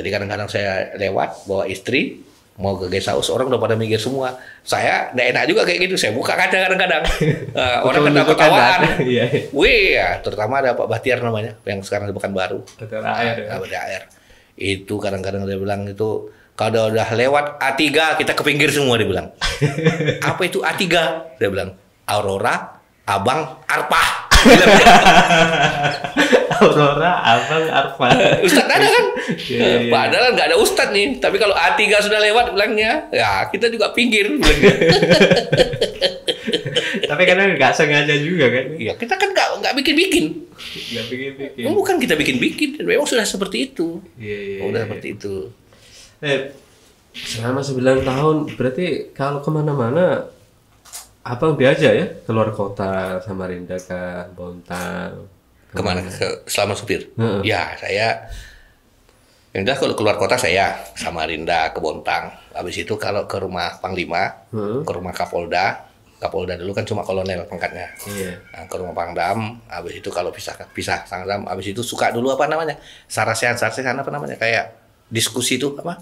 Jadi kadang-kadang saya lewat bawa istri mau ke guest house, orang udah pada minggir semua. Saya nggak enak juga kayak gitu. Saya buka kaca kadang-kadang. Orang ketawa-tawaan. Iya. Wih, ya, terutama ada Pak Bahtiar namanya, yang sekarang di Pekanbaru. Betul air. Ya. AR. Itu kadang-kadang dia bilang itu kalau udah lewat A3 kita ke pinggir semua, dia bilang. Apa itu A3? Dia bilang Aurora, Abang, Arpa. Aurora, Abang, Arpa. Ustadz ada kan? Iya. Padahal nggak ada Ustadz nih. Tapi kalau A3 sudah lewat bilangnya, ya kita juga pinggir. Tapi kadang nggak sengaja juga kan? Ya kita kan nggak bikin-bikin. Nggak bikin-bikin. Bukan kita bikin-bikin. Memang sudah seperti itu. Iya. Udah seperti itu. Selama 9 tahun, berarti kalau kemana-mana, Abang diajak ya? Keluar kota, Samarinda kah, Bontang? Kemana? Selama supir? Ya, saya yang jelas kalau keluar kota saya Samarinda, ke Bontang. Habis itu kalau ke rumah Panglima, ke rumah Kapolda. Kapolda dulu kan cuma kolonel pangkatnya. Iya. Nah, ke rumah Pangdam. Habis itu kalau pisah Sangdam. Habis itu suka dulu apa namanya? Sarasehan apa namanya? Kayak diskusi itu apa?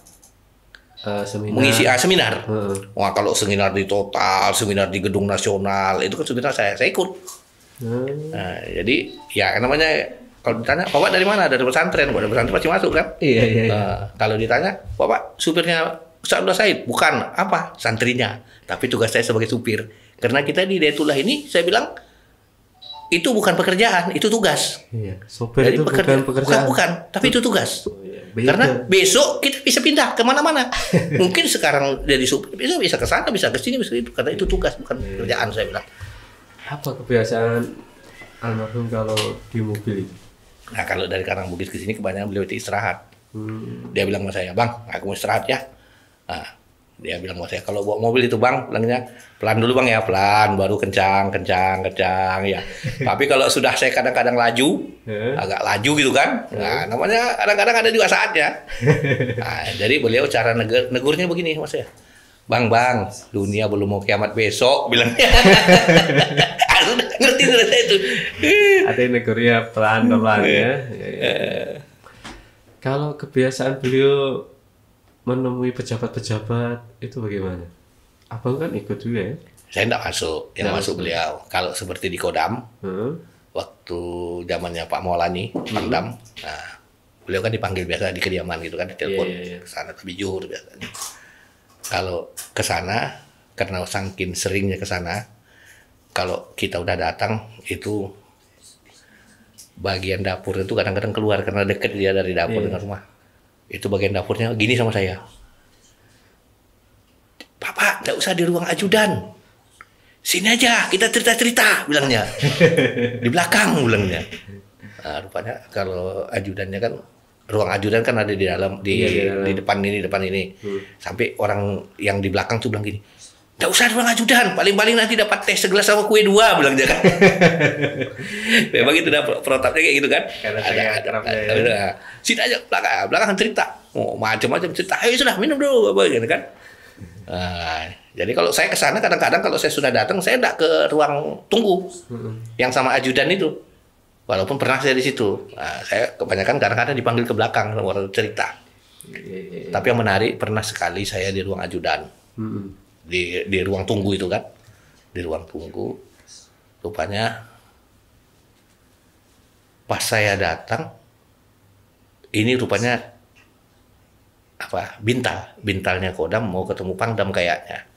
Seminar. Mengisi seminar. Wah, kalau seminar di Total, seminar di Gedung Nasional, itu kan seminar saya ikut. Nah, jadi ya namanya kalau ditanya, Bapak dari mana? Dari pesantren. Dari pesantren pasti masuk kan? Iya. Kalau ditanya, Bapak supirnya Ustaz Abdullah Said? Bukan, apa? Santrinya. Tapi tugas saya sebagai supir. Karena kita di Hidayatullah ini, saya bilang, itu bukan pekerjaan, itu tugas. Iya. Sopir itu bukan pekerjaan. Bukan, tapi itu tugas. Beda. Karena besok kita bisa pindah kemana-mana. Mungkin sekarang jadi supir, besok bisa ke sana, bisa ke sini, bisa itu. Karena itu tugas, bukan pekerjaan, saya bilang. Apa kebiasaan almarhum kalau di mobil itu? Nah, kalau dari Karangbukit ke sini kebanyakan beliau itu istirahat. Dia bilang sama saya, Bang, aku mau istirahat ya. Nah, dia bilang sama saya, kalau bawa mobil itu Bang, bilangnya pelan dulu Bang ya, pelan, baru kencang ya. Tapi kalau sudah saya kadang-kadang laju, agak laju gitu kan, nah namanya kadang-kadang ada juga saatnya. Nah, jadi beliau cara negurnya begini mas ya, Bang, dunia belum mau kiamat besok, bilangnya. Sudah ngerti sudah saya itu. Ada negurnya pelan-pelan ya. Kalau kebiasaan beliau menemui pejabat-pejabat itu bagaimana? Abang kan ikut juga ya? Saya enggak masuk, yang masuk beliau. Kalau seperti di Kodam, waktu zamannya Pak Maulani, Pangdam, nah beliau kan dipanggil biasa di kediaman gitu kan, ditelepon ke sana lebih jujur biasanya. Kalau ke sana, karena saking seringnya ke sana, kalau kita udah datang itu bagian dapur itu kadang-kadang keluar karena dekat dia dari dapur dengan rumah. Itu bagian dapurnya gini sama saya. Bapak, nggak usah di ruang ajudan. Sini aja, kita cerita-cerita, bilangnya. Di belakang, bilangnya. Nah, rupanya kalau ajudannya kan, ruang ajudan kan ada di dalam, di depan ini. Sampai orang yang di belakang tuh bilang gini, nggak usah di ruang ajudan, paling-paling nanti dapat teh segelas sama kue 2, bilangnya kan. Memang itu udah protapnya kayak gitu kan. Ada. Sini aja, belakang cerita. Oh, macam-macam cerita. Ayo sudah, minum dulu, apa gitu kan. Nah, jadi kalau saya ke sana kadang-kadang kalau saya sudah datang saya enggak ke ruang tunggu yang sama ajudan itu, walaupun pernah saya di situ. Nah, saya kebanyakan kadang-kadang dipanggil ke belakang sama orang cerita. Tapi yang menarik pernah sekali saya di ruang ajudan, di ruang tunggu itu kan, di ruang tunggu. Rupanya pas saya datang, ini rupanya apa bintalnya Kodam mau ketemu Pangdam kayaknya.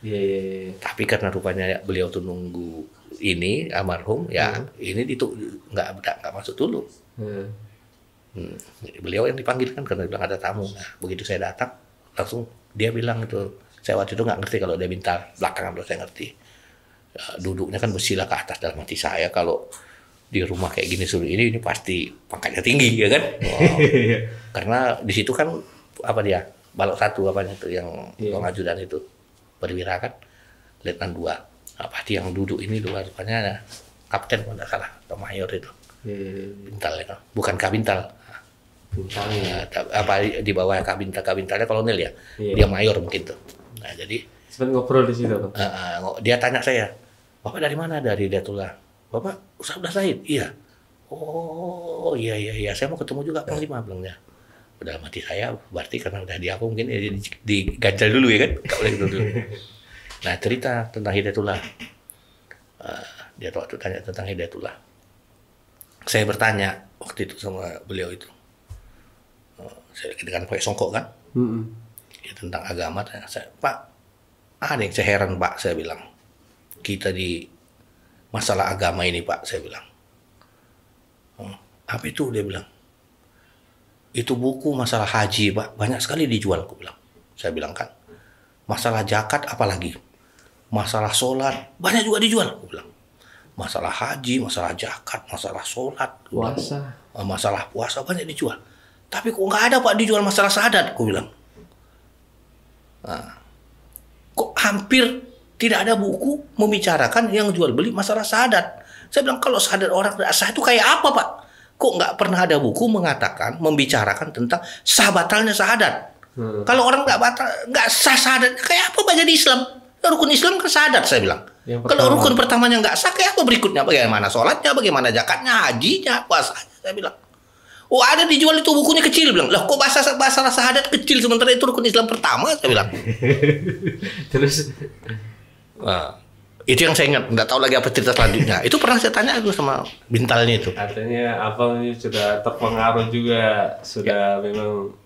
Tapi karena rupanya beliau tuh nunggu ini almarhum ya ini itu nggak masuk dulu. Beliau yang dipanggil kan karena bilang ada tamu. Nah, begitu saya datang langsung dia bilang itu, saya waktu itu nggak ngerti kalau dia bintal, belakangan baru saya ngerti. Ya, duduknya kan bersila ke atas, dalam hati saya kalau di rumah kayak gini suruh ini pasti pangkatnya tinggi ya kan. Karena di situ kan apa dia balok 1 apanya itu yang ruang ajudan itu perwira kan, letnan 2. Nah, pasti yang duduk ini luar rupanya kapten kalau nggak salah atau mayor itu. Bintal ya, bukan kabintal. Bintalnya apa di bawah kabintalnya kolonel ya. Dia mayor mungkin tuh. Nah, jadi sempat ngobrol di situ. Dia tanya saya, Bapak dari mana? Dari Hidayatullah. Bapak Ustaz Abdullah Said? Iya. Oh iya, saya mau ketemu juga Panglima, bilangnya. dalam hati saya berarti karena udah di apa mungkin ya diganjal dulu ya kan, nggak boleh gitu dulu. Nah cerita tentang Hidayatullah, dia waktu tanya tentang Hidayatullah, saya bertanya waktu itu sama beliau itu, saya dengan pakai songkok kan, ya, tentang agama. Saya, Pak, ada yang saya heran Pak, saya bilang, kita di masalah agama ini Pak, saya bilang, apa itu? Dia bilang, itu buku masalah haji Pak, banyak sekali dijual, aku bilang. Saya bilang kan, masalah zakat apalagi, masalah sholat banyak juga dijual, aku bilang. Masalah haji, masalah zakat, masalah sholat, puasa, masalah puasa banyak dijual. Tapi kok nggak ada Pak dijual masalah syahadat, aku bilang. Nah, kok hampir tidak ada buku membicarakan yang jual beli masalah syahadat. Saya bilang kalau syahadat orang tidak sah itu kayak apa Pak? Kok nggak pernah ada buku mengatakan, membicarakan tentang sah batalnya syahadat? Kalau orang nggak sah syahadat, kayak apa Pak jadi Islam? Rukun Islam kan syahadat, saya bilang. Kalau rukun pertamanya nggak sah, kayak apa berikutnya? Bagaimana sholatnya, bagaimana zakatnya, hajinya, puasanya? Saya bilang. Oh ada dijual itu bukunya kecil, bilang. Lah kok bahasa syahadat kecil sementara itu rukun Islam pertama, saya bilang. Terus, nah, itu yang saya ingat. Nggak tahu lagi apa cerita selanjutnya. Itu pernah saya tanya itu sama bintalnya itu. artinya abang ini sudah terpengaruh juga, sudah memang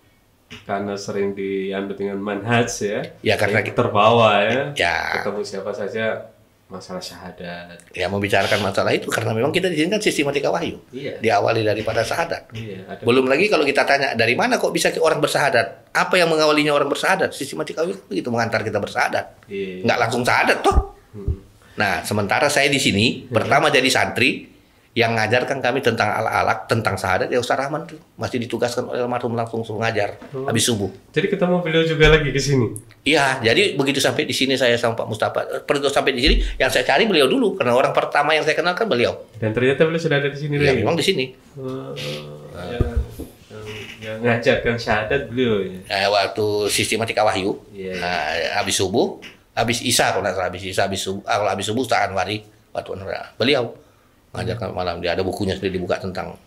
karena sering dianut dengan manhaj ya. Ya karena terbawa ya. Ya. Ketemu siapa saja masalah syahadat. Ya membicarakan masalah itu karena memang kita di sini kan sistematika wahyu. Iya. Diawali daripada syahadat. Iya, ada. Belum lagi kalau kita tanya dari mana kok bisa orang bersyahadat? Apa yang mengawalinya orang bersyahadat? Sistematika wahyu begitu mengantar kita bersyahadat. Iya. Nggak langsung syahadat toh. Nah, sementara saya di sini pertama jadi santri yang ngajarkan kami tentang ala-alak, tentang syahadat ya Ustaz Rahman tuh. Masih ditugaskan oleh almarhum langsung ngajar habis subuh. Jadi ketemu beliau juga lagi ke sini. Iya, jadi begitu sampai di sini saya sama Pak Mustafa, perlu sampai di sini yang saya cari beliau dulu karena orang pertama yang saya kenal kan beliau. Dan ternyata beliau sudah ada di sini Ya lagi. memang di sini. Yang ngajarkan syahadat beliau ya. Waktu sistematika wahyu, Iya. habis subuh, habis isya kalau nggak salah habis isya, habis subuh, kalau habis subuh Ustaz Anwari, waktu beliau ngajarkan malam dia ada bukunya sudah dibuka tentang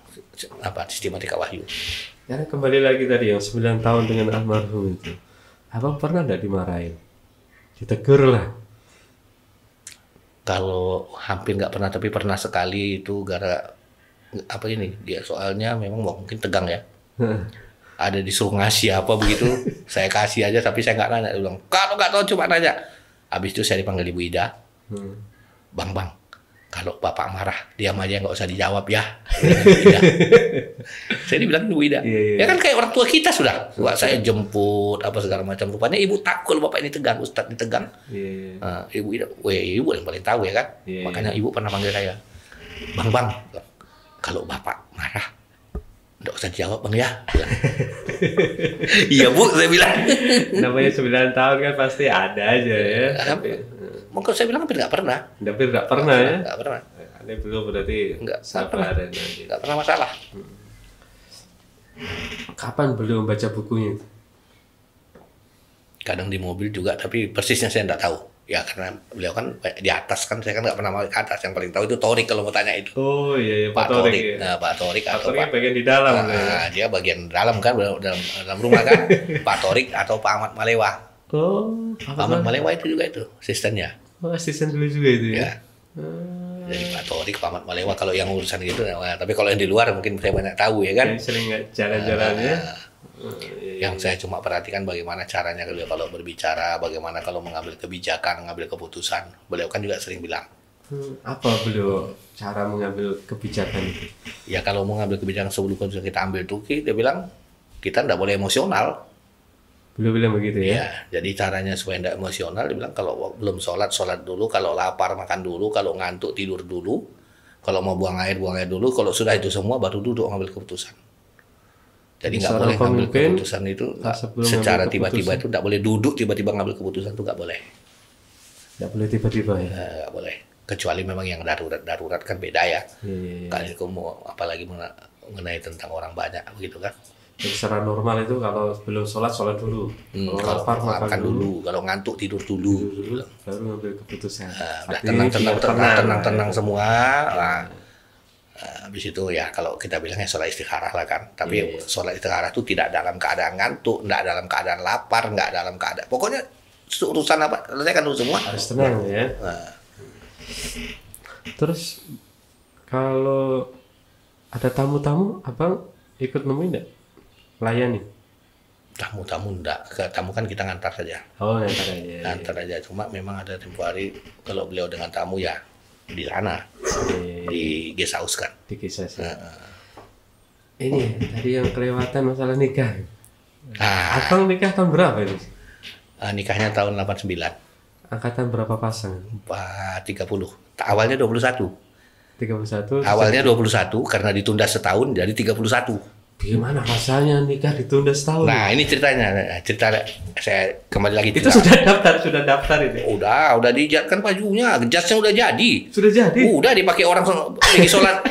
apa sistematika wahyu. Ya kembali lagi tadi yang 9 tahun dengan almarhum itu, abang pernah nggak dimarahin? Ditegur lah. Kalau hampir nggak pernah, tapi pernah sekali itu gara apa ini dia soalnya memang mungkin tegang ya. Ada disuruh ngasih apa begitu, saya kasih aja tapi saya nggak nanya. Dia bilang kalau nggak tahu cuma nanya. Habis itu saya dipanggil Ibu Ida, bang, kalau bapak marah diam aja nggak usah dijawab ya. Saya dibilang Ibu Ida, ya kan kayak orang tua kita sudah. Wah, saya jemput apa segala macam. Rupanya ibu takut bapak ini tegang, Ustadz ini tegang. Ibu Ida, ibu yang paling tahu ya kan. Makanya ibu pernah panggil saya, bang, kalau bapak marah nggak usah dijawab bang ya. Iya Bu, saya bilang. Namanya 9 tahun kan pasti ada aja ya. Mungkin saya bilang hampir nggak pernah. Hampir nggak pernah ya. Nggak pernah. Ini belum berarti nggak sabar pernah. Nggak pernah masalah. Kapan beliau membaca bukunya itu? Kadang di mobil juga, tapi persisnya saya nggak tahu. Ya karena beliau kan di atas kan, saya kan nggak pernah ke atas. Yang paling tahu itu Torik kalau mau tanya itu. Oh iya, Pak Torik. Ya. Nah, Pak Torik atau Pak bagian di dalam. Dia bagian dalam kan, dalam rumah kan. Pak Torik atau Pak Ahmad Malewa. Oh, Pak Ahmad Malewa itu juga itu asistennya. Oh, asisten dulu juga itu ya. Jadi Pak Torik, Pak Ahmad Malewa kalau yang urusan gitu. Nah, tapi kalau yang di luar mungkin saya banyak tahu ya kan. Yang sering jalan-jalannya. Yang saya cuma perhatikan bagaimana caranya beliau kalau berbicara, bagaimana kalau mengambil kebijakan, mengambil keputusan. Beliau kan juga sering bilang. Apa beliau cara mengambil kebijakan itu? Ya kalau mengambil kebijakan sebelum keputusan kita ambil itu, dia bilang kita tidak boleh emosional. Beliau bilang begitu ya? Ya, jadi caranya supaya tidak emosional, dia bilang kalau belum sholat dulu, kalau lapar makan dulu, kalau ngantuk tidur dulu, kalau mau buang air dulu, kalau sudah itu semua baru duduk mengambil keputusan. Jadi nggak boleh ngambil keputusan itu secara tiba-tiba, itu nggak boleh duduk tiba-tiba ngambil keputusan itu nggak boleh. Nggak boleh tiba-tiba ya? Nggak boleh. Kecuali memang yang darurat kan beda ya. Kali itu mau apalagi mengenai tentang orang banyak begitu kan. Jadi secara normal itu kalau belum sholat dulu. Kalau lapar makan dulu. Kalau ngantuk tidur dulu. Baru ngambil keputusan. Udah tenang semua. Habis itu ya kalau kita bilangnya sholat istikharah lah kan. Tapi sholat istikharah itu tidak dalam keadaan ngantuk, tidak dalam keadaan lapar, nggak dalam keadaan. Pokoknya urusan apa, selesaikan dulu semua. Harus tenang ya. Terus kalau ada tamu-tamu, abang ikut nemuin nggak? Layani? Tamu-tamu enggak, ke tamu kan kita ngantar saja. Oh, ngantar aja. Ngantar aja, cuma memang ada tempo hari kalau beliau dengan tamu ya di sana, di guest house kan. Di kisah sih. Ini tadi yang kelewatan masalah nikah. Abang nikah tahun berapa ini? Nikahnya tahun 89. Angkatan berapa pasang? 30. Awalnya 21. 31. Awalnya 21 karena ditunda setahun jadi 31. Gimana rasanya nikah ditunda setahun? Nah, ini ceritanya. Cerita saya kembali lagi. Itu sudah daftar ini. Udah dijatkan bajunya, jasnya udah jadi. Sudah jadi. Udah dipakai orang lagi sholat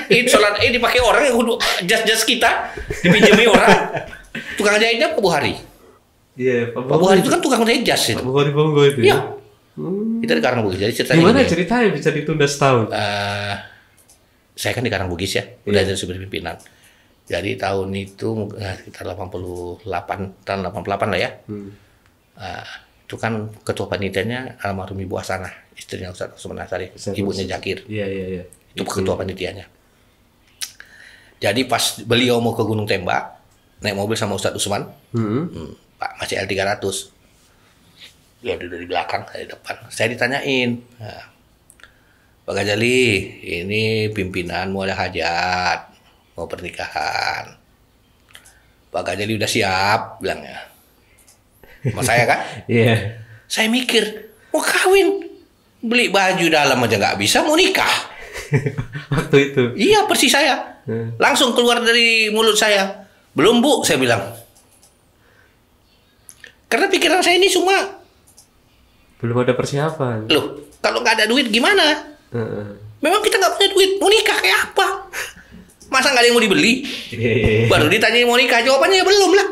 dipakai orang yang jas kita dipinjami orang. Tukang jahitnya Pak Buhari. Iya, Pak Buhari itu kan tukang jahit jas itu. Pak Buhari Bonggo itu. Iya. Kita di Karangbugis. Jadi ceritanya gimana ceritanya bisa ditunda setahun? Saya kan di Karangbugis ya, udah jadi supir pimpinan. Jadi tahun itu sekitar 88 lah ya. Itu kan ketua panitianya almarhum Ibu Hasanah, istrinya Ustaz Usman Asari, ibunya Jakir. Iya. Itu ketua panitianya. Jadi pas beliau mau ke Gunung Tembak, naik mobil sama Ustaz Usman, Pak masih L300. Beliau duduk di belakang, saya di depan. Saya ditanyain, Pak Ghazali, ini pimpinan mau ada hajat, mau pernikahan. Pak Ghazali udah siap, bilangnya. Sama saya kan? Iya. Saya mikir, mau kawin, beli baju dalam aja nggak bisa, mau nikah. Waktu itu? Iya, persis saya. Langsung keluar dari mulut saya. Belum Bu, saya bilang. Karena pikiran saya ini semua. Belum ada persiapan. Loh, kalau nggak ada duit gimana? Memang kita nggak punya duit, mau nikah kayak apa? Masa nggak ada yang mau dibeli? Baru ditanya mau nikah, jawabannya ya belum lah.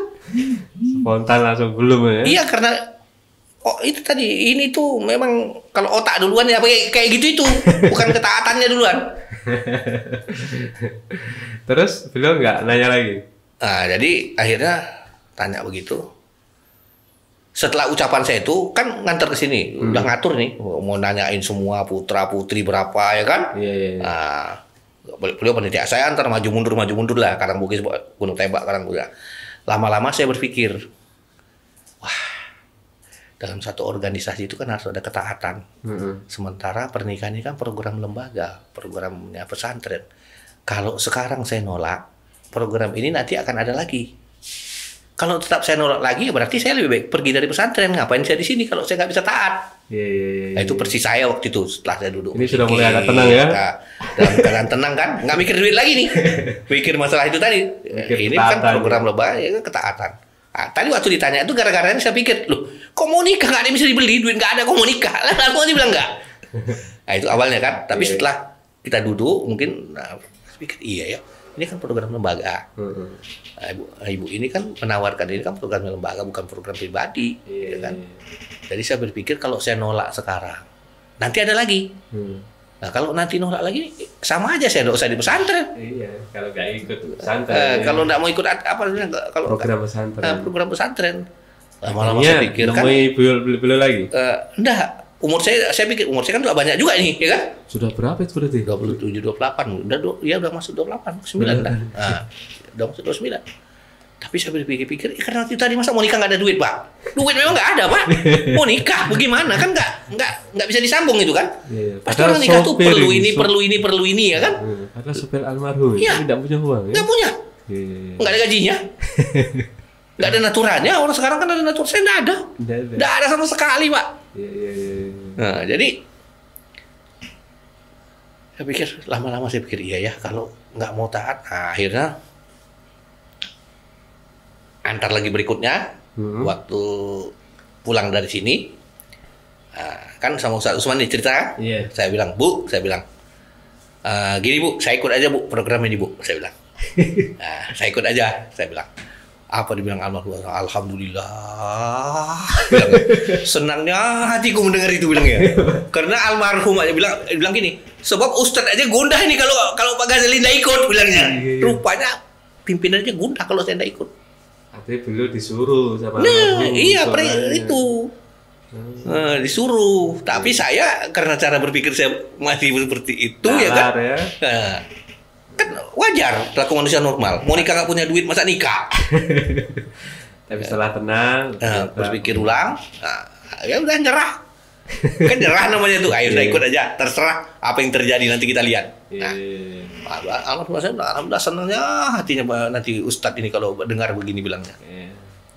Spontan langsung belum ya? Iya, karena itu tadi, ini tuh memang kalau otak duluan ya kayak gitu itu, bukan ketaatannya duluan. Terus beliau nggak nanya lagi? Nah, jadi akhirnya tanya begitu. Setelah ucapan saya itu kan nganter ke sini, udah ngatur nih, mau nanyain semua putra putri berapa ya kan? Iya. Nah, beliau panitia, saya antar maju mundur lah, Karangbugis Gunung Tembak Karangbugis. Lama-lama saya berpikir, wah, dalam satu organisasi itu kan harus ada ketaatan. Sementara pernikahan ini kan program lembaga, programnya pesantren. Kalau sekarang saya nolak, program ini nanti akan ada lagi. Kalau tetap saya nolak lagi, berarti saya lebih baik pergi dari pesantren. Ngapain saya di sini kalau saya nggak bisa taat? Iya. Nah, itu persis saya waktu itu setelah saya duduk. Ini sudah mulai agak tenang ya? Dalam keadaan tenang kan, nggak mikir duit lagi nih. Mikir masalah itu tadi. Ini kan program lembaga, ya ketaatan. Nah, tadi waktu ditanya itu gara-gara ini saya pikir, loh, kok mau nikah nggak ada yang bisa dibeli, duit nggak ada, kok mau nikah? Lalu dia bilang nggak. Nah itu awalnya kan. Tapi setelah kita duduk, mungkin saya pikir iya ya. Ini kan program lembaga. Ibu ini kan menawarkan, ini kan program lembaga, bukan program pribadi. Ya kan? Jadi saya berpikir kalau saya nolak sekarang, nanti ada lagi. Nah kalau nanti nolak lagi, sama aja saya nggak usah di pesantren. Iya, kalau nggak ikut pesantren. Kalau nggak mau ikut apa kalau program pesantren. Program pesantren. Lama-lama saya pikir kan. Beliau lagi? Enggak. Umur saya pikir umur saya kan udah banyak juga ini, ya kan? Sudah berapa itu berarti? 27, 28. Udah masuk 28, 9 dah. Nah, udah masuk 29. Tapi saya berpikir-pikir, karena tadi masa mau nikah nggak ada duit, Pak? Duit memang nggak ada, Pak. Mau nikah, bagaimana? Kan nggak bisa disambung itu kan? Iya. Pasti orang nikah tuh perlu ini, ya kan? Padahal supir almarhum tidak punya uang. Nggak punya. Nggak ada gajinya. Nggak ada naturannya. Orang sekarang kan ada natur. Saya nggak ada. Nggak ada sama sekali, Pak. Nah, jadi saya pikir lama-lama iya ya kalau nggak mau taat. Nah, akhirnya antar lagi berikutnya waktu pulang dari sini, kan sama Ustaz Usman nih cerita. Saya bilang gini Bu, saya ikut aja Bu program ini Bu, saya bilang. Saya ikut aja, saya bilang. Apa dibilang almarhum? Alhamdulillah. bilangnya. Senangnya hatiku mendengar itu bilangnya. Karena almarhum aja bilang gini, sebab Ustadz aja gundah ini kalau Pak Ghazali tidak ikut bilangnya. Rupanya pimpinannya gundah kalau saya tidak ikut. Artinya beliau disuruh sama Iya, itu. Disuruh. Tapi saya karena cara berpikir saya masih seperti itu ya kan. Kan wajar laku manusia normal. Mau nikah nggak punya duit masa nikah? Tapi setelah tenang, berpikir ulang, ya udah nyerah. Kan nyerah namanya tuh. Ayo udah ikut aja, terserah apa yang terjadi nanti kita lihat. Nah, alhamdulillah senangnya hatinya nanti Ustadz ini kalau dengar begini bilangnya.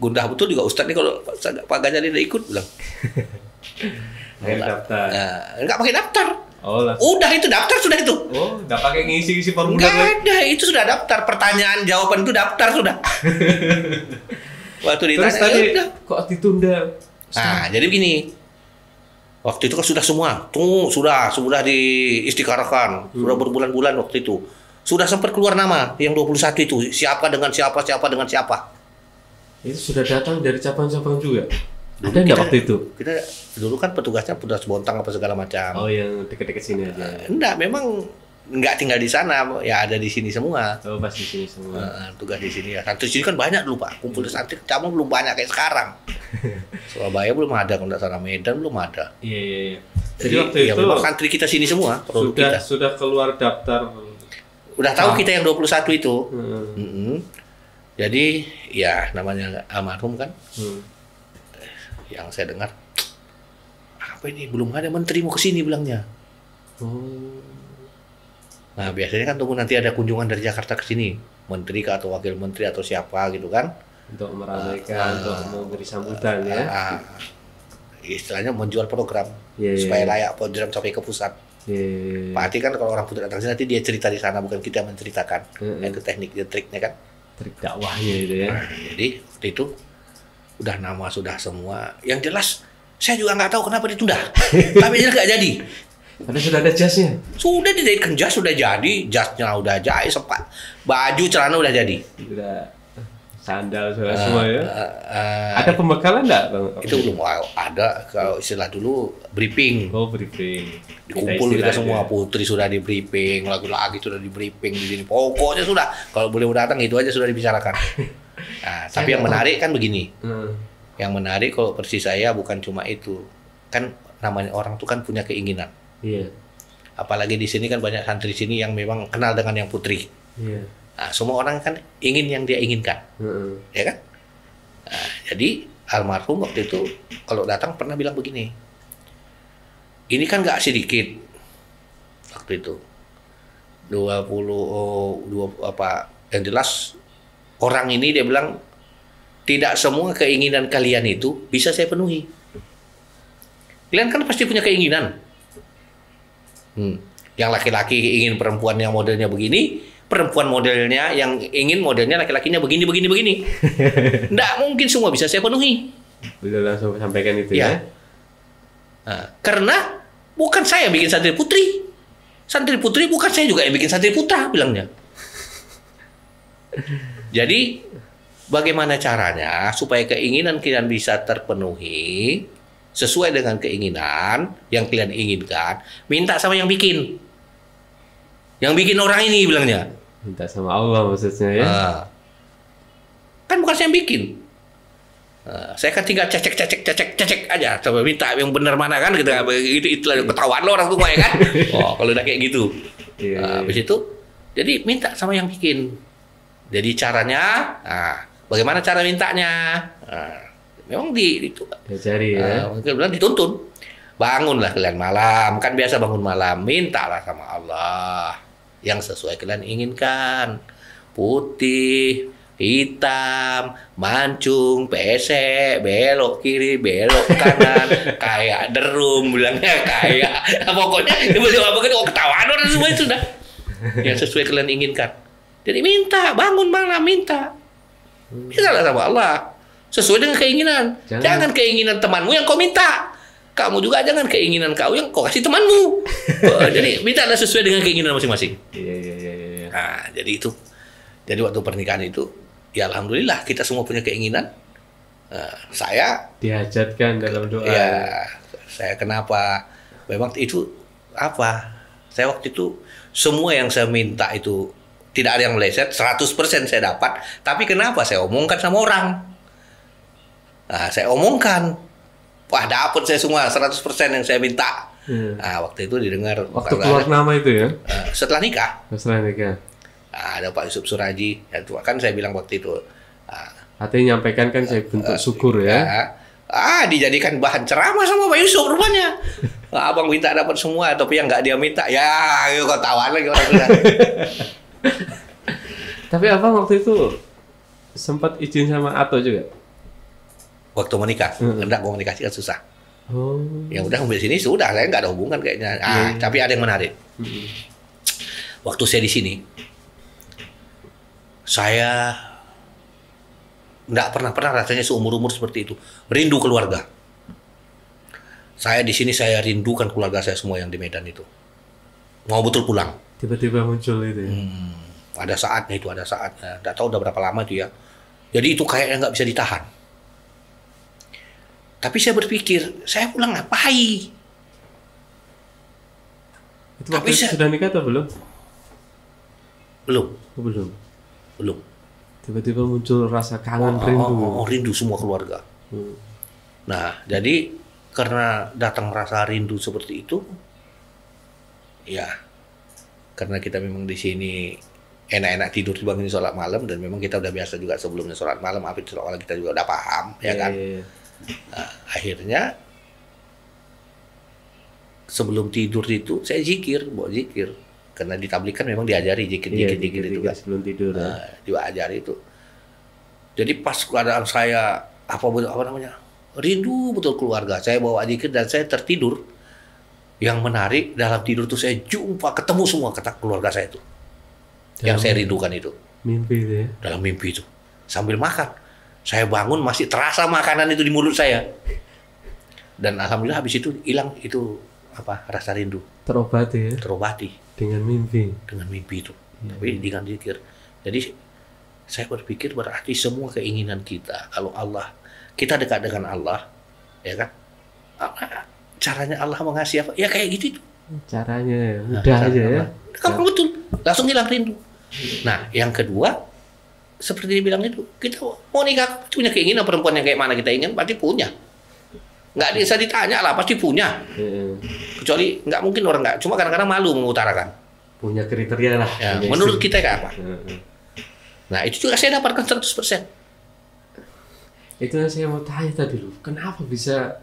Gundah betul juga Ustadz ini kalau Pak Ghazali udah ikut bilang. Daftar. Enggak pakai daftar. Oh, udah itu daftar sudah itu. Oh, enggak pakai ngisi formulir. Enggak ada, itu sudah daftar. Pertanyaan jawaban itu daftar sudah. Waktu ditanya, terus tadi kok ditunda? Nah, jadi begini. Waktu itu kan sudah semua. Sudah diistikharahkan. Sudah berbulan-bulan waktu itu. Sudah sempat keluar nama yang 21 itu. Siapa dengan siapa dengan siapa. Itu sudah datang dari cabang-cabang juga? Ada nggak waktu itu? Kita dulu kan petugasnya petugas Bontang apa segala macam. Oh, yang dekat-dekat sini aja. Enggak, memang nggak tinggal di sana, ya ada di sini semua. Oh, pas di sini semua. Tugas di sini ya. Santri sini kan banyak dulu Pak. Kumpul santri cabang belum banyak kayak sekarang. Surabaya belum ada, kalau nggak salah Medan belum ada. Iya. Jadi waktu ya, itu santri kita sini semua. Sudah keluar daftar. Udah tahu kita yang 21 itu. Jadi ya namanya almarhum kan. Yang saya dengar, apa ini belum ada menteri mau kesini bilangnya. Nah biasanya kan tunggu nanti ada kunjungan dari Jakarta ke sini, menteri atau wakil menteri atau siapa gitu kan, untuk meramaikan, untuk memberi sambutan ya. Istilahnya menjual program supaya layak program sampai ke pusat. Pak Ati kan kalau orang putri datang sini nanti dia cerita di sana, bukan kita menceritakan. Itu teknik, triknya kan. Trik dakwahnya itu ya. Jadi waktu itu udah nama sudah semua. Yang jelas saya juga nggak tahu kenapa ditunda. Tapi dia nggak jadi. Karena sudah ada jasnya. Sudah dijadikan jas, sudah jadi. Jasnya udah jadi, sempat. Baju celana udah jadi. Udah sandal semua ya. Ada pembekalan nggak Bang? Itu belum ada. Kalau istilah dulu briefing. Oh, briefing. Dikumpul kita semua, putri sudah di briefing, lagi-lagi sudah di briefing di sini. Pokoknya sudah. Kalau boleh datang itu aja sudah dibicarakan. Nah, tapi yang menarik kan begini. Yang menarik kalau persis saya bukan cuma itu. Kan namanya orang tuh kan punya keinginan. Iya. Apalagi di sini kan banyak santri sini yang memang kenal dengan yang putri. Iya. Nah, semua orang kan ingin yang dia inginkan. Ya kan? Nah, jadi almarhum waktu itu kalau datang pernah bilang begini. Ini kan nggak sedikit. Waktu itu. 20 apa yang jelas orang ini dia bilang tidak semua keinginan kalian itu bisa saya penuhi. Kalian kan pasti punya keinginan. Yang laki-laki ingin perempuan yang modelnya begini, perempuan modelnya yang ingin modelnya laki-lakinya begini. Nggak mungkin semua bisa saya penuhi. Bisa langsung sampaikan itu ya. Nah, karena bukan saya bikin santri putri. Santri putri bukan saya juga yang bikin santri putra bilangnya. Jadi bagaimana caranya supaya keinginan kalian bisa terpenuhi sesuai dengan keinginan yang kalian inginkan, minta sama yang bikin. Yang bikin orang ini bilangnya. Minta sama Allah maksudnya ya. Kan bukan saya yang bikin. Saya kan tinggal cecek aja, coba minta yang benar mana kan gitu. Itulah ketahuan lo orang tua ya kan. Oh, kalau udah kayak gitu. Habis itu jadi minta sama yang bikin. Jadi caranya, bagaimana cara mintanya? Memang diajari ya. Mungkin bilang dituntun. Bangunlah kalian malam, kan biasa bangun malam, mintalah sama Allah yang sesuai kalian inginkan. Putih, hitam, mancung, pesek, belok kiri, belok kanan, kayak derum bilangnya kayak. Pokoknya ketahuan orang semua itu sudah. Yang sesuai kalian inginkan. Jadi minta, bangun malam minta. Mintalah sama Allah. Sesuai dengan keinginan. Jangan keinginan temanmu yang kau minta. Kamu juga jangan keinginan kau yang kau kasih temanmu. Jadi mintalah sesuai dengan keinginan masing-masing. Iya. Nah, jadi itu. Jadi waktu pernikahan itu, ya alhamdulillah kita semua punya keinginan. Saya Dihajatkan dalam doa. ya, saya kenapa? Memang itu apa? Saya waktu itu semua yang saya minta itu tidak ada yang meleset, 100% saya dapat. Tapi kenapa saya omongkan sama orang? Nah, saya omongkan, wah dapat saya semua 100% yang saya minta. Nah, waktu itu didengar. Waktu keluar nama itu ya? Setelah nikah. Setelah nikah. Nah, ada Pak Yusuf Suraji, ya, itu kan saya bilang waktu itu. Artinya nyampaikan kan saya bentuk syukur ya. Dijadikan bahan ceramah sama Pak Yusuf rupanya. Abang minta dapat semua, tapi yang nggak dia minta, ya kau tawan lagi orang sudah. Tapi abang waktu itu sempat izin sama Ato juga? Waktu menikah, hendak komunikasi kan susah. Oh. Ya udah sampai sini sudah, saya nggak ada hubungan kayaknya. Tapi ada yang menarik. Waktu saya di sini, saya nggak pernah rasanya seumur-umur seperti itu. Rindu keluarga. Saya di sini saya rindukan keluarga saya semua yang di Medan itu. Mau betul pulang. Tiba-tiba muncul itu ya? Ada saatnya itu, ada saatnya. Nggak tahu udah berapa lama itu ya. Jadi itu kayaknya nggak bisa ditahan. Tapi saya berpikir, saya pulang ngapain? Itu waktu itu sudah nikah atau belum? Belum. Oh, belum. Belum. Tiba-tiba muncul rasa kangen, rindu. Rindu semua keluarga. Nah, jadi karena datang merasa rindu seperti itu, ya, karena kita memang di sini enak-enak tidur dibangun sholat malam, dan memang kita udah biasa juga sebelumnya sholat malam, apa itu sholat kita juga udah paham, ya kan? Nah, akhirnya sebelum tidur itu saya zikir, bawa zikir. Karena di tabligh kan memang diajari zikir itu kan. Sebelum tidur. Diajari itu. Jadi pas keadaan saya apa namanya? Rindu betul keluarga. Saya bawa zikir dan saya tertidur. Yang menarik dalam tidur itu saya jumpa ketemu semua kata keluarga saya itu. Yang saya rindukan itu. Mimpi itu ya. Dalam mimpi itu. Sambil makan. Saya bangun masih terasa makanan itu di mulut saya. Dan alhamdulillah habis itu hilang itu rasa rindu. Terobati ya. Terobati. Dengan mimpi itu, tapi dengan zikir. Jadi saya berpikir berarti semua keinginan kita, kalau kita dekat dengan Allah, ya kan? Caranya Allah mengasih apa? Ya kayak gitu itu. Caranya mudah aja ya. Kalau betul, langsung hilang rindu. Nah, yang kedua, seperti dibilang itu, kita mau nikah punya keinginan perempuan yang kayak mana kita ingin, pasti punya. Nggak bisa ditanya lah, pasti punya. Kecuali nggak mungkin orang nggak, cuma kadang-kadang malu mengutarakan. Punya kriteria lah. Ya, menurut kita kayak apa? Nah, itu juga saya dapatkan 100%. Itu yang saya mau tanya tadi loh, kenapa bisa,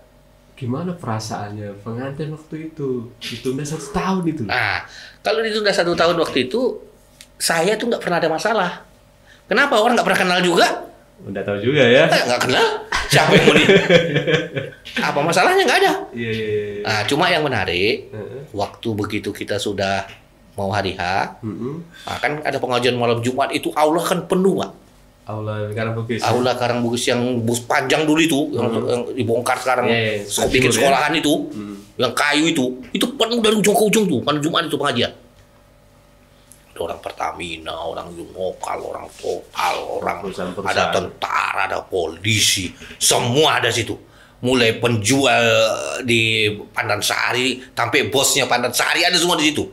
gimana perasaannya pengantin waktu itu? Ditunda 1 tahun itu. Nah, kalau ditunda 1 tahun waktu itu, saya tuh nggak pernah ada masalah. Kenapa? Orang nggak pernah kenal juga. Udah tahu juga ya. Nggak kenal. Siapa yang mau apa masalahnya? Nggak ada. Iya. Nah, cuma yang menarik, waktu begitu kita sudah mau hari H, nah, kan ada pengajian malam Jumat itu aula kan penuh, Pak. Aula Karangbugis. Aula Karangbugis yang bus panjang dulu itu, yang dibongkar sekarang, bikin sekolahan itu, yang kayu itu penuh dari ujung ke ujung tuh, malam Jumat itu pengajian. Ada orang Pertamina, orang Unokal, orang Total, orang ada tentara, ada polisi, semua ada situ. Mulai penjual di Pandansari sampai bosnya Pandansari ada semua di situ.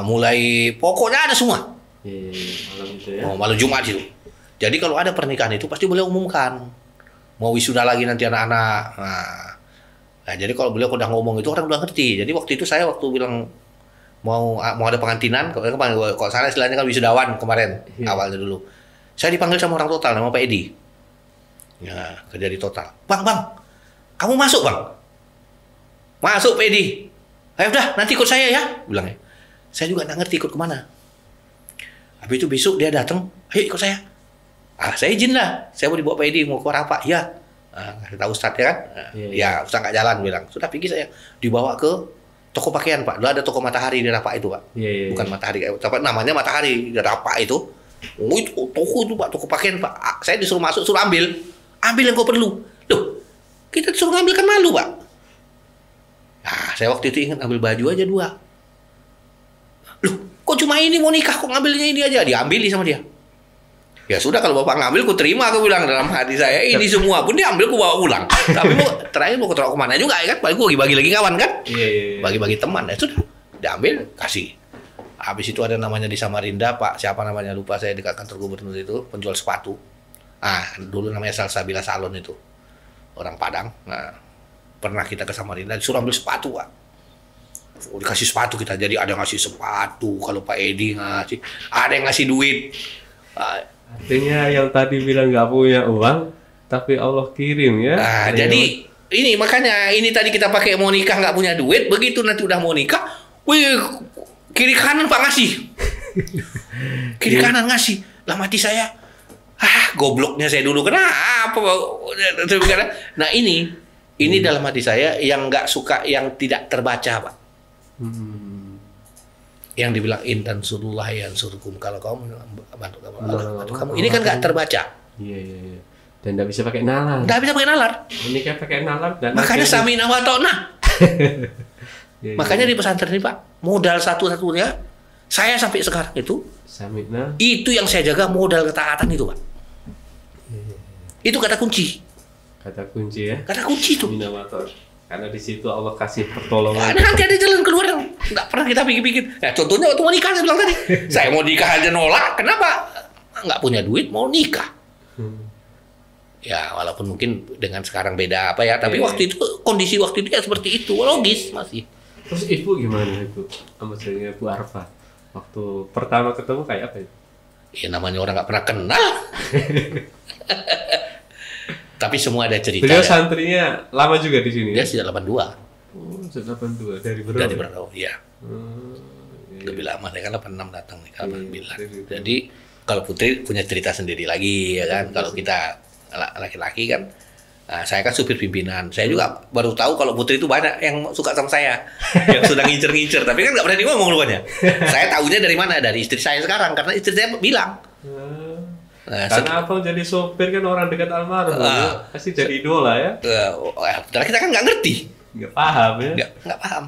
Mulai pokoknya ada semua. Malam itu ya. Malam Jumat itu. Jadi kalau ada pernikahan itu pasti beliau umumkan. Mau wisuda lagi nanti anak-anak. Nah, jadi kalau beliau udah ngomong itu orang udah ngerti. Jadi waktu itu saya bilang mau ada pengantinan, kalau sana istilahnya kan wisudawan kemarin awalnya dulu. Saya dipanggil sama orang Total, nama Pak Edi. Ya, kerja di Total. Bang, kamu masuk bang? Masuk Pak Edi. Ayo udah, nanti ikut saya ya, bilangnya. Saya juga nggak ngerti ikut kemana. Habis itu besok dia datang, ayo ikut saya. Saya izin lah, saya mau dibawa Pak Edi, mau ke Rapak, ya. Kata Ustadz ya kan? Ya, Ustadz nggak jalan, bilang. Sudah pergi saya, dibawa ke toko pakaian Pak, dulu ada toko Matahari di Rapak itu Pak. Bukan Matahari, tapi namanya Matahari di Rapak itu. Itu toko itu Pak, toko pakaian Pak. Saya disuruh masuk, suruh ambil yang kau perlu. Loh, kita disuruh ngambil kan malu Pak. Nah, saya waktu itu ingat ambil baju aja 2. Loh, kok cuma ini mau nikah, kok ngambilnya ini aja? Diambil sama dia. Ya sudah kalau bapak ngambil, ku terima, aku bilang dalam hati saya. Ini semua pun diambil, ku bawa pulang. Tapi terakhir mau ke kemana juga ya kan? Paling ku bagi-bagi lagi kawan kan? Iya. Bagi-bagi teman. Ya sudah, diambil, kasih. Habis itu ada namanya di Samarinda, Pak, siapa namanya lupa saya, dekat kantor gubernur itu, penjual sepatu. Dulu namanya Salsabila Salon itu. Orang Padang. Nah, pernah kita ke Samarinda, disuruh ambil sepatu, Pak. Dikasih sepatu kita, jadi ada yang ngasih sepatu, kalau Pak Edi ngasih, ada yang ngasih duit. Artinya yang tadi bilang nggak punya uang, tapi Allah kirim ya. Jadi ini makanya ini tadi kita pakai mau nikah nggak punya duit, begitu nanti udah mau nikah, wih kiri kanan Pak ngasih, kiri kanan ngasih, lah mati saya, gobloknya saya dulu kenapa? Nah ini dalam hati saya yang nggak suka yang tidak terbaca Pak. Yang dibilang intan surullah yang surkum, kalau kamu bantu kamu, ini kan nggak terbaca. Iya. Dan nggak bisa pakai nalar. Nggak bisa pakai nalar. Ini kan pakai nalar. Dan makanya samina wa ta'na. Makanya di pesantren ini Pak, modal satu-satunya saya sampai sekarang itu samina. Itu yang saya jaga, modal ketaatan itu Pak. Itu kata kunci. Kata kunci ya. Kata kunci itu. Samina wa ta'na. Karena di situ Allah kasih pertolongan. Nanti ada jalan keluar yang nggak pernah kita pikir-pikir. Nah, contohnya waktu mau nikah saya bilang tadi, saya mau nikah aja nolak. Kenapa? Nggak punya duit mau nikah. Ya walaupun mungkin dengan sekarang beda apa ya, tapi waktu itu kondisi waktu itu ya seperti itu, logis masih. Terus ibu gimana ibu? Sama saya Bu Arfa. Waktu pertama ketemu kayak apa itu? Ya namanya orang nggak pernah kenal. Tapi semua ada cerita. Beliau santrinya lama juga di sini. Dia sejak 82. Oh, sejak 82 dari berapa? Dari berapa? Iya. Lebih lama, saya kan 86 datang nih, 89. Jadi kalau Putri punya cerita sendiri lagi ya kan. Kalau kita laki-laki kan, saya kan supir pimpinan. Saya juga baru tahu kalau Putri itu banyak yang suka sama saya, yang sudah ngincer-ngincer. Tapi kan nggak berani ngomong rupanya. Saya tahunya dari mana? Dari istri saya sekarang, karena istri saya bilang. Karena abang jadi sopir kan orang dekat almarhum, pasti jadi idola ya. Padahal kita kan nggak ngerti, nggak paham ya. Nggak paham.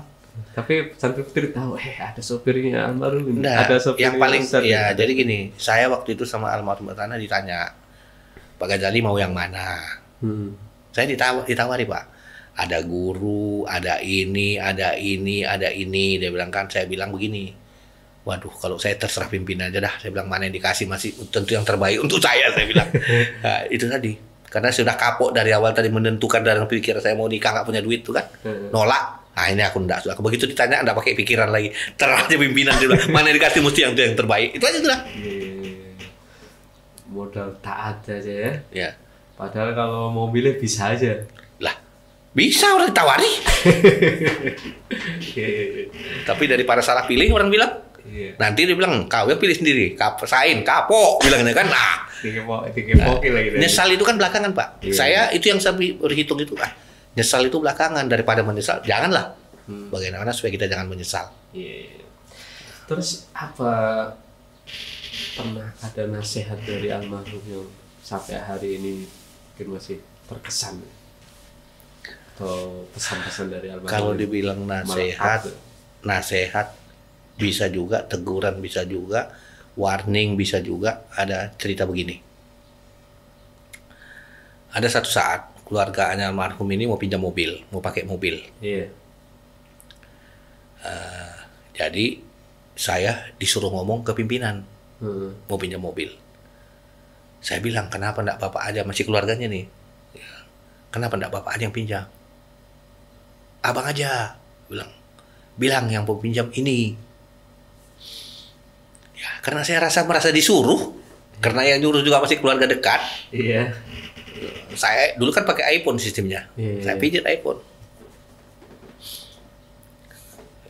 Tapi santri Putri tahu, ada sopirnya almarhum. Nah, ada sopir yang paling ya. Jadi gini, saya waktu itu sama almarhum Tanah ditanya, Pak Ghazali mau yang mana? Saya ditawari Pak. Ada guru, ada ini, ada ini, ada ini. Dia bilang kan, saya bilang begini. Waduh, kalau saya terserah pimpin aja dah. Saya bilang mana yang dikasih masih tentu yang terbaik untuk saya bilang. Nah, itu tadi. Karena sudah kapok dari awal tadi menentukan dalam pikiran saya mau nikah nggak punya duit tuh kan. Nolak. Nah ini aku enggak suka. Begitu ditanya enggak pakai pikiran lagi. Terah aja pimpinan dia bilang, mana yang dikasih mesti yang terbaik. Itu aja sudah. Modal taat aja ya. Ya. Padahal kalau mobilnya bisa aja. Lah, bisa orang ditawari. Tapi daripada salah pilih orang bilang. Nanti dia bilang, kau yang pilih sendiri, kapok bilangnya kan. Nah, nyesal itu kan belakangan Pak. Saya itu yang saya berhitung itu nyesal itu belakangan, daripada menyesal janganlah. Bagaimana supaya kita jangan menyesal. Terus apa pernah ada nasihat dari almarhum yang sampai hari ini mungkin masih terkesan, atau pesan-pesan dari almarhum? Kalau dibilang nasihat bisa juga, teguran bisa juga, warning bisa juga. Ada cerita begini. Ada satu saat keluarganya almarhum ini mau pinjam mobil, mau pakai mobil. Jadi saya disuruh ngomong ke pimpinan, mau pinjam mobil. Saya bilang, kenapa enggak bapak aja, masih keluarganya nih. Kenapa enggak bapak aja yang pinjam? Abang aja, bilang yang mau pinjam ini. Ya, karena saya merasa disuruh, karena yang nyuruh juga masih keluarga dekat. Saya dulu kan pakai iPhone sistemnya, saya pijit iPhone.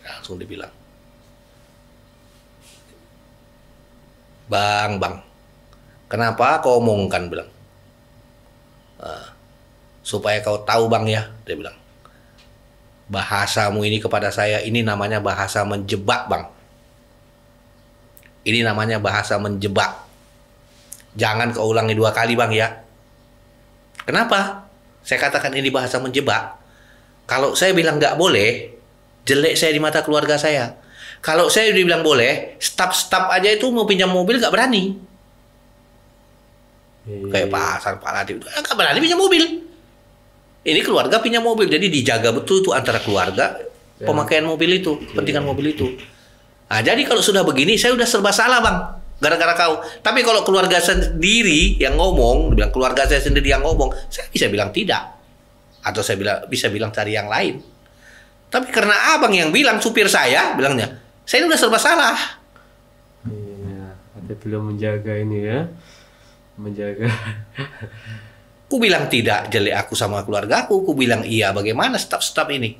Langsung dibilang, Bang, kenapa kau omongkan, bilang. Supaya kau tahu Bang ya, dia bilang. Bahasamu ini kepada saya, ini namanya bahasa menjebak Bang. Ini namanya bahasa menjebak. Jangan kau ulangi 2 kali Bang ya. Kenapa? Saya katakan ini bahasa menjebak. Kalau saya bilang nggak boleh, jelek saya di mata keluarga saya. Kalau saya dibilang boleh, stop aja itu mau pinjam mobil nggak berani. Kayak Pak Hasan, Pak Latif itu nggak berani punya mobil. Ini keluarga punya mobil, jadi dijaga betul tuh antara keluarga pemakaian mobil itu, kepentingan mobil itu. Nah, jadi kalau sudah begini, saya udah serba salah bang, gara-gara kau. Tapi kalau keluarga sendiri yang ngomong, bilang keluarga saya sendiri yang ngomong, saya bisa bilang tidak, atau saya bisa bilang cari yang lain. Tapi karena abang yang bilang, supir saya bilangnya, saya udah serba salah. Iya, ada belum menjaga ini ya, menjaga. Ku bilang tidak, jelek aku sama keluarga aku. Ku bilang iya, bagaimana staf-staf ini?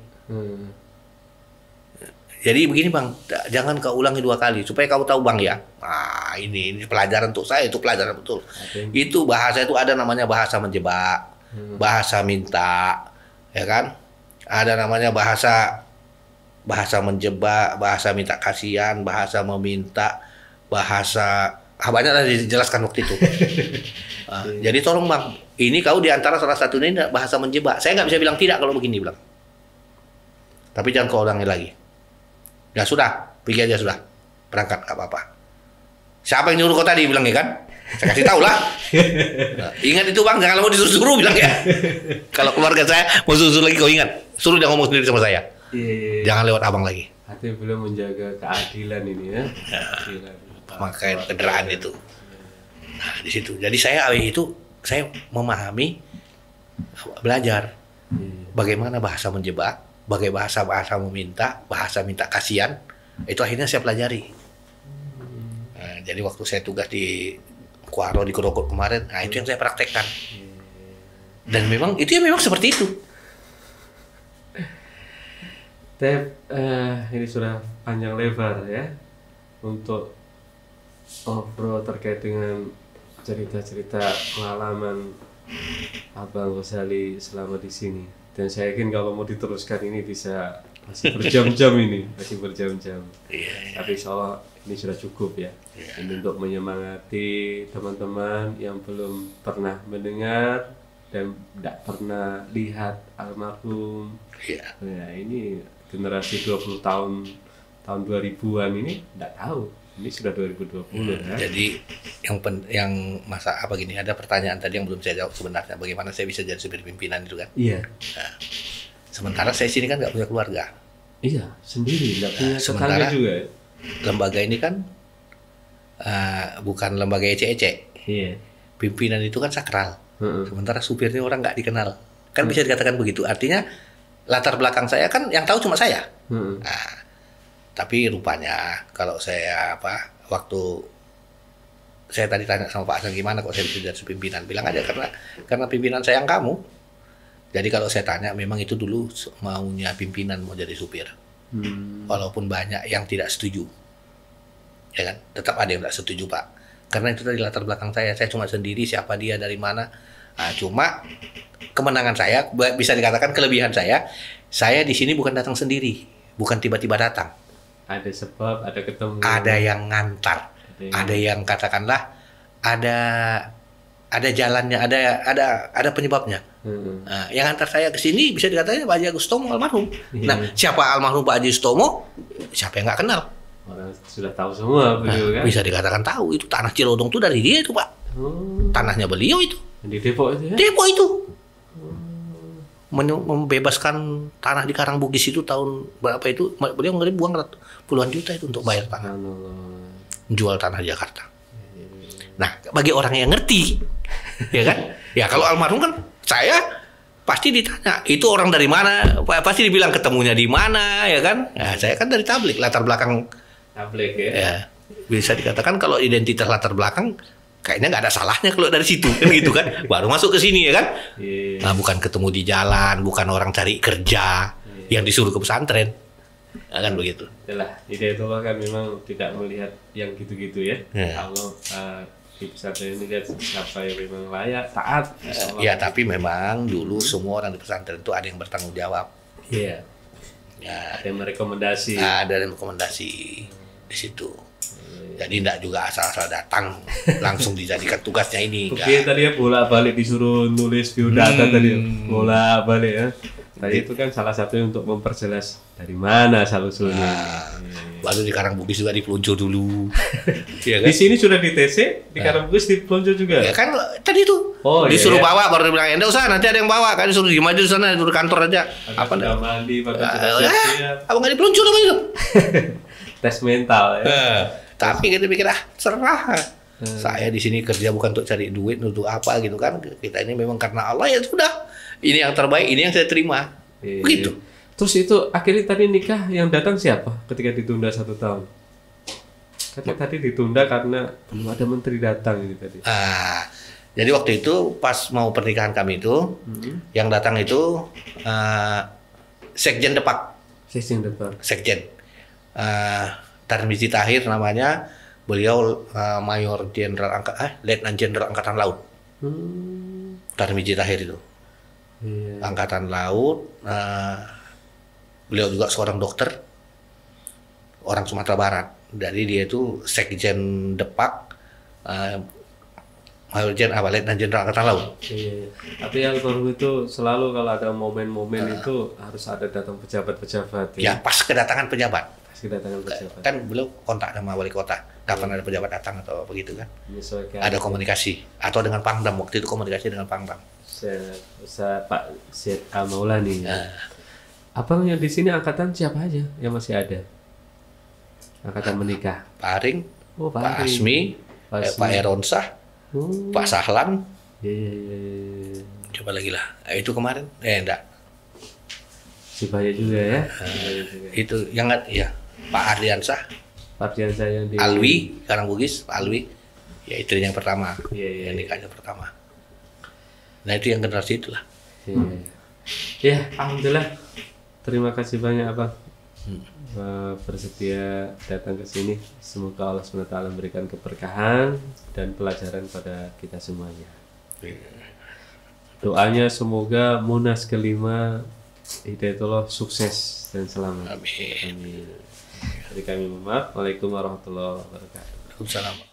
Jadi begini bang, jangan kau ulangi 2 kali supaya kau tahu bang ya. Nah ini pelajaran untuk saya, itu pelajaran betul. Itu bahasa itu ada namanya bahasa menjebak, bahasa minta, ya kan? Ada namanya bahasa menjebak, bahasa minta kasihan, bahasa meminta, bahasa banyaklah dijelaskan waktu itu. Jadi tolong bang, ini kau diantara salah satunya ini bahasa menjebak. Saya nggak bisa bilang tidak kalau begini bilang. Tapi jangan kau ulangi lagi. Ya sudah, pergi aja sudah, berangkat nggak apa-apa. Siapa yang nyuruh kau tadi bilang ya kan? Saya kasih tahu lah. Nah, ingat itu bang, jangan mau disuruh-suruh bilang ya. Kalau keluarga saya mau suruh lagi kau ingat, suruh dia ngomong sendiri sama saya. Jangan lewat abang lagi. Artinya belum menjaga keadilan ini ya. Keadilan. Pemakaian kendaraan itu. Nah, di situ. Jadi saya memahami, belajar bagaimana bahasa menjebak, bagaimana bahasa meminta, bahasa minta kasihan. Itu akhirnya saya pelajari. Nah, jadi waktu saya tugas di Kuaro di Grogol kemarin, nah itu yang saya praktekkan. Dan memang itu ya memang seperti itu. Ini sudah panjang lebar ya untuk ngobrol terkait dengan cerita-cerita pengalaman Abang Ghazali selama di sini. Dan saya yakin kalau mau diteruskan ini bisa masih berjam-jam ini, masih berjam-jam. Tapi insya Allah ini sudah cukup ya. Ini untuk menyemangati teman-teman yang belum pernah mendengar dan tidak pernah lihat almarhum. Ya, ini generasi 20 tahun 2000-an ini tidak tahu. Ini sudah 2020 ya. Jadi yang masa apa gini, ada pertanyaan tadi yang belum saya jawab sebenarnya, bagaimana saya bisa jadi supir pimpinan itu kan? Iya. Nah, sementara saya sini kan nggak punya keluarga. Iya, sendiri, nggak punya sementara juga. Lembaga ini kan bukan lembaga ece-ece. Iya. Pimpinan itu kan sakral. Sementara supirnya orang nggak dikenal. Kan bisa dikatakan begitu. Artinya latar belakang saya kan yang tahu cuma saya. Nah, tapi rupanya kalau saya waktu saya tadi tanya sama Pak Hasan gimana kok saya bisa jadi pimpinan, bilang aja karena pimpinan sayang kamu. Jadi kalau saya tanya memang itu dulu maunya pimpinan mau jadi supir. Walaupun banyak yang tidak setuju. Ya kan? Tetap ada yang tidak setuju, Pak. Karena itu tadi latar belakang saya cuma sendiri, siapa dia, dari mana. Nah, cuma kemenangan saya, bisa dikatakan kelebihan saya di sini bukan datang sendiri, bukan tiba-tiba datang. Ada sebab, ada ketemu. Ada yang ngantar, ada yang katakanlah ada jalannya, ada penyebabnya. Nah, yang antar saya ke sini bisa dikatakan Pak Haji Agustomo almarhum. Nah, siapa almarhum Pak Haji Agustomo? Siapa yang nggak kenal? Orang sudah tahu semua beliau kan. Bisa dikatakan tahu, itu tanah Cilodong itu dari dia itu, Pak. Tanahnya beliau itu. Di Depok itu ya? Depok itu. Membebaskan tanah di Karangbugis itu tahun berapa itu, beliau buang puluhan juta itu untuk bayar tanah. Jual tanah Jakarta. Nah, bagi orang yang ngerti, ya kan? Ya kalau almarhum kan saya pasti ditanya, itu orang dari mana? Pasti dibilang ketemunya di mana, ya kan? Nah, saya kan dari tablik, latar belakang tablik ya. Ya. Bisa dikatakan kalau identitas latar belakang kayaknya nggak ada salahnya kalau dari situ kan gitu kan, baru masuk ke sini ya kan. Nah, bukan ketemu di jalan, bukan orang cari kerja yang disuruh ke pesantren, nah, kan begitu. Itulah Hidayatullah kan memang tidak melihat yang gitu-gitu ya. Allah di pesantren ini lihat siapa yang memang layak, taat. Ya tapi memang dulu semua orang di pesantren itu ada yang bertanggung jawab. Iya. Ya, ada yang merekomendasi. Ada yang rekomendasi di situ. Jadi tidak juga asal-asal datang langsung dijadikan tugasnya ini. Oke, tadi ya bolak-balik disuruh nulis biodata tadi, bolak-balik ya. Tadi itu kan salah satunya untuk memperjelas dari mana asal usulnya. Baru di Karangbugis juga dipeluncuр dulu. Iya kan? Di sini sudah di TC, di Karangbugis dipeluncuр juga. Ya kan tadi tuh disuruh bawa, baru dia bilang enggak usah, nanti ada yang bawa. Kan disuruh diem aja di sana, di kantor aja. Apa sudah mandi, pakai sudah siap-siap. Apa nggak dipeluncuр apa itu? Tes mental ya. Tapi kita pikir serah. Saya di sini kerja bukan untuk cari duit, untuk apa gitu kan? Kita ini memang karena Allah, ya sudah. Ini yang terbaik, ini yang saya terima. Begitu. Terus itu akhirnya tadi nikah yang datang siapa ketika ditunda 1 tahun? Katanya tadi ditunda karena belum ada menteri datang ini tadi. Jadi waktu itu pas mau pernikahan kami itu, yang datang itu Sekjen Depak. Sekjen. Tarmizi Tahir namanya, beliau Mayor Jenderal Letnan Jenderal Angkatan Laut. Tarmizi Tahir itu. Angkatan Laut. Beliau juga seorang dokter, orang Sumatera Barat. Jadi dia itu Sekjen Depak, Mayor Letnan Jenderal Angkatan Laut. Tapi yang baru itu selalu kalau ada momen-momen itu harus ada datang pejabat-pejabat. Ya pas kedatangan pejabat. Kan beliau kontak sama wali kota, kapan ada pejabat datang atau begitu kan? Ada komunikasi atau dengan Pangdam, waktu itu komunikasi dengan Pangdam. Pak Z.A. Maulani. Abang yang di sini angkatan siapa aja yang masih ada? Angkatan menikah. Pak Aring, Pak Asmi, Pak Eronsah, Pak Sahlan. Coba lagi lah. Itu kemarin? Enggak. Si banyak juga ya. Itu yang ya Pak Ardiansah. Pak Ardiansah yang di Alwi, Karangbugis, Pak Alwi. Ya itu yang pertama. Yang nikahnya pertama. Nah itu yang generasi itulah. Ya, alhamdulillah. Terima kasih banyak Abang bersedia datang ke sini. Semoga Allah SWT memberikan keberkahan dan pelajaran pada kita semuanya. Doanya semoga Munas kelima Hidayatullah sukses dan selamat. Amin. Dari kami mohon maaf. Waalaikumsalam warahmatullahi wabarakatuh. Waalaikumsalam.